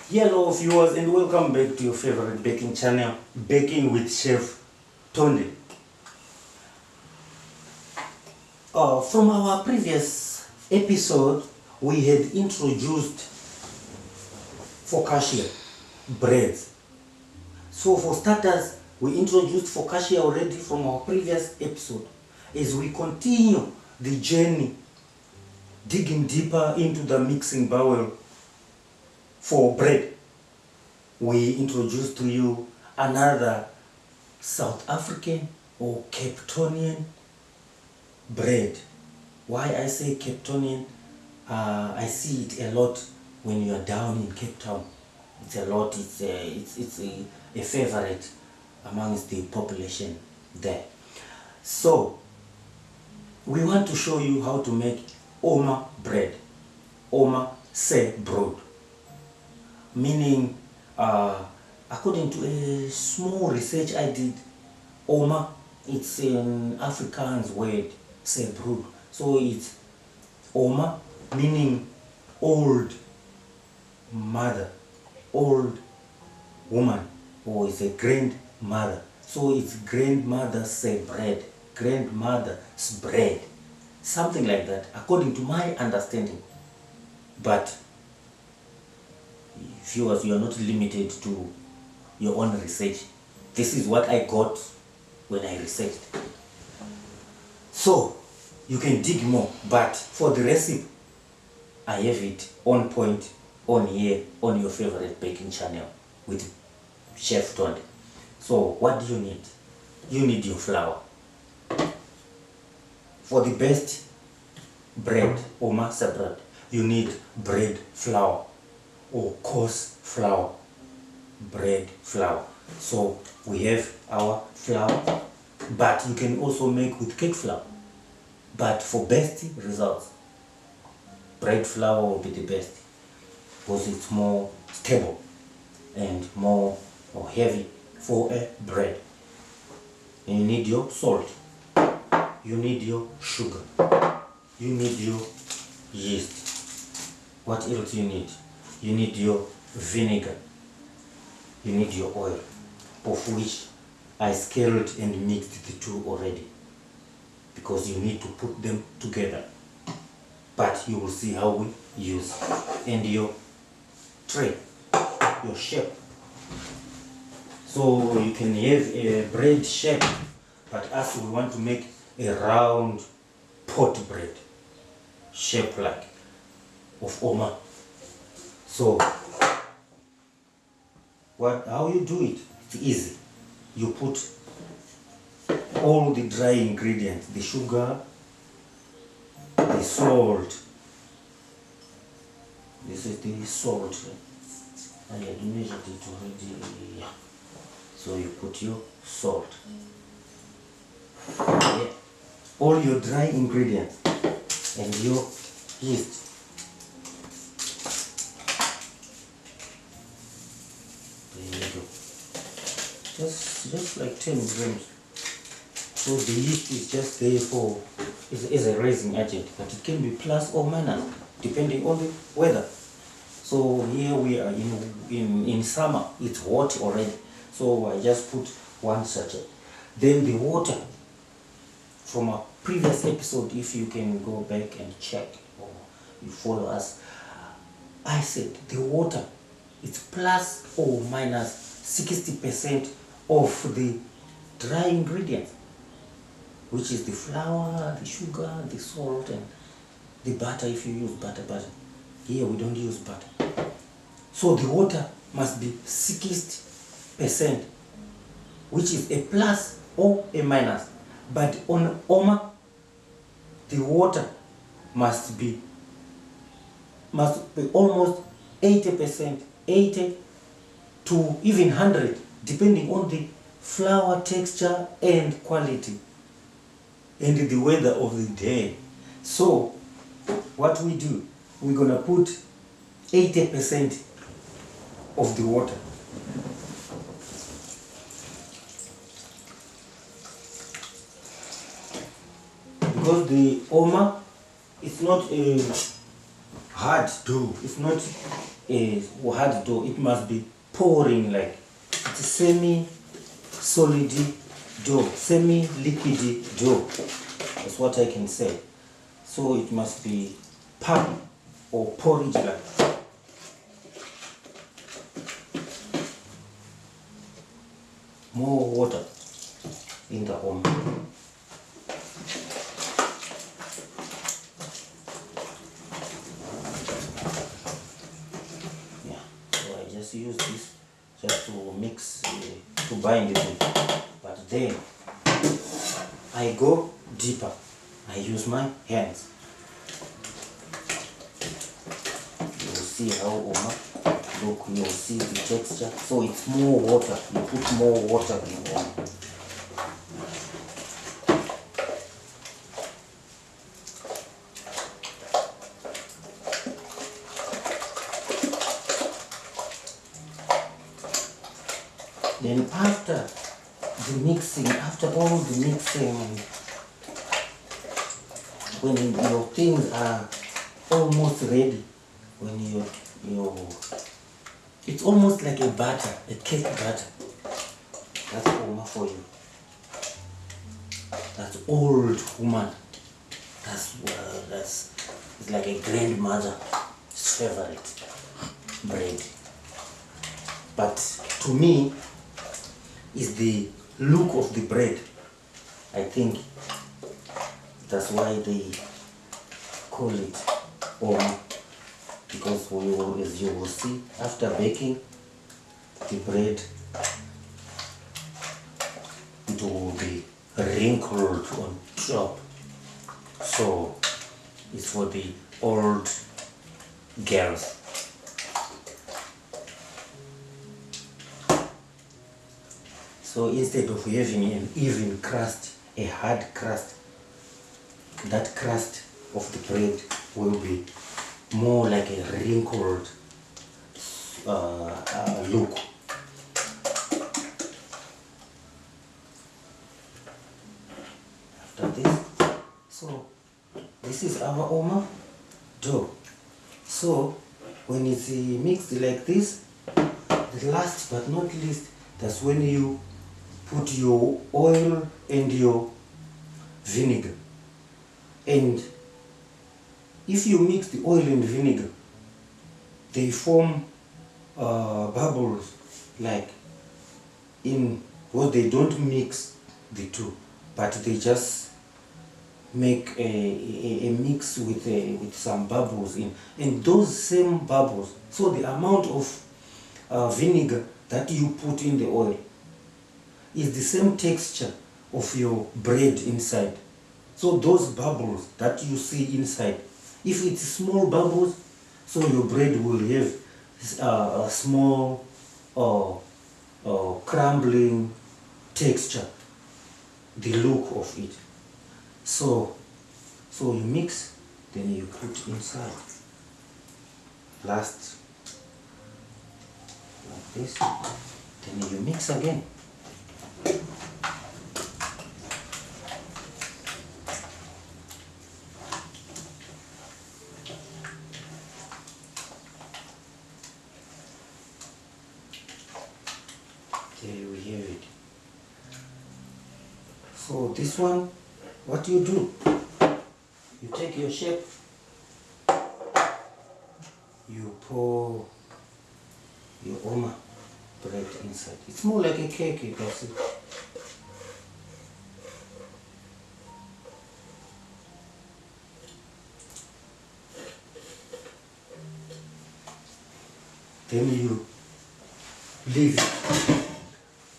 Hello viewers and welcome back to your favorite baking channel, Baking with Chef Tony. From our previous episode, we had introduced focaccia breads. So for starters, we introduced focaccia already from our previous episode. As we continue the journey, digging deeper into the mixing bowl for bread, we introduced to you another South African or Cape Townian bread. Why I say Cape Townian? I see it a lot when you are down in Cape Town. It's a lot. It's a favorite amongst the population there. So we want to show you how to make Ouma bread. Ouma se brood. Meaning, according to a small research I did, Ouma, it's an Afrikaans word, se brood. So it's Ouma, meaning old mother, old woman, or it's a grandmother. So it's grandmother's bread, grandmother's bread, something like that, according to my understanding. But viewers, you are not limited to your own research. This is what I got when I researched. So you can dig more, but for the recipe, I have it on point, on here, on your favorite baking channel with Chef Tony. So what do you need? You need your flour. For the best bread, Ouma se bread, you need bread flour or coarse flour, bread flour. So we have our flour, but you can also make with cake flour. But for best results, bread flour will be the best because it's more stable and more heavy for a bread. And you need your salt, you need your sugar, you need your yeast. What else you need? You need your vinegar, you need your oil, of which I scaled and mixed the two already, because you need to put them together. But you will see how we use. And your tray, your shape. So you can have a bread shape, but us we want to make a round pot bread shape like of Ouma. So how you do it? It's easy. You put all the dry ingredients, the sugar, the salt. This is the salt. I had measured it already. Yeah. So you put your salt. Yeah. All your dry ingredients and your yeast. There you go. Just like 10 grams. So the yeast is just there for is a raising agent, but it can be plus or minus depending on the weather. So here we are in summer, it's hot already. So I just put one sachet. Then the water from a previous episode, if you can go back and check or you follow us, I said the water, it's plus or minus 60% of the dry ingredients, which is the flour, the sugar, the salt, and the butter if you use butter. Here we don't use butter. So the water must be 60%, which is a plus or a minus. But on Ouma, the water must be almost 80%, 80 to even 100, depending on the flour texture and quality and the weather of the day. So what we do, we're gonna put 80% of the water. Because the Ouma, it's not a hard dough, it's not a hard dough, it must be pouring, like it's a semi-solid dough, semi-liquid dough. That's what I can say. So it must be pap or porridge like. More water in the oven. Yeah, so I just use this just to mix, to bind it. But then I go deeper. I use my hands. You'll see how Ouma look, you'll see the texture. So it's more water. You put more water in Ouma. Then after the mixing, after all the mixing, when your things are almost ready, when it's almost like a batter, a cake batter. That's Ouma for you. That's old woman. That's it's like a grandmother's favorite bread. But to me, is the look of the bread. I think that's why they call it Ouma, because as you will see, after baking the bread, it will be wrinkled on top. So it's for the old girls. So instead of having an even crust, a hard crust, that crust of the bread will be more like a wrinkled look. After this, so this is our Ouma dough. So when it's mixed like this, the last but not least, that's when you put your oil and your vinegar. And if you mix the oil and vinegar, they form bubbles, like in what they don't mix the two, but they just make a mix with some bubbles in, and those same bubbles, so the amount of vinegar that you put in the oil is the same texture of your bread inside. So those bubbles that you see inside, if it's small bubbles, so your bread will have a small crumbling texture, the look of it. So you mix, then you put inside. Last, like this, then you mix again. There we have it. So this one, what you do, you take your shape, you pour your Ouma bread inside. It's more like a cake, you can see. Then you leave it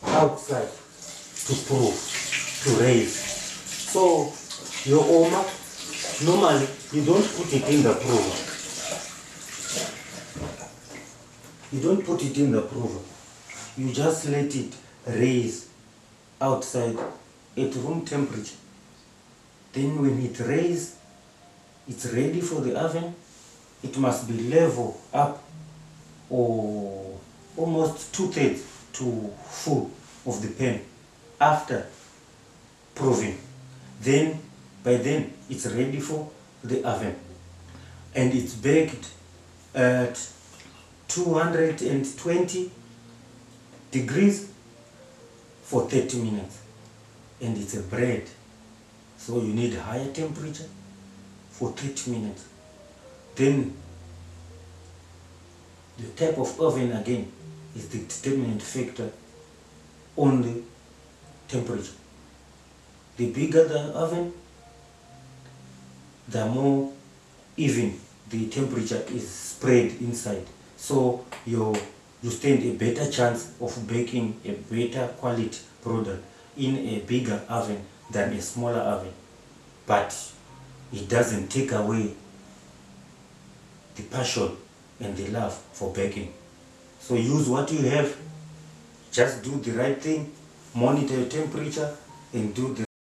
outside to proof, to raise. So your Ouma, normally you don't put it in the prover. You don't put it in the prover. You just let it raise outside at room temperature. Then when it raises, it's ready for the oven. It must be level up, or almost 2/3 to full of the pan after proving. Then by then it's ready for the oven, and it's baked at 220 degrees for 30 minutes. And it's a bread, so you need higher temperature for 30 minutes. Then the type of oven again is the determinant factor on the temperature. The bigger the oven, the more even the temperature is spread inside. So you stand a better chance of baking a better quality product in a bigger oven than a smaller oven. But it doesn't take away the passion and the love for baking. So use what you have, just do the right thing, monitor your temperature and do the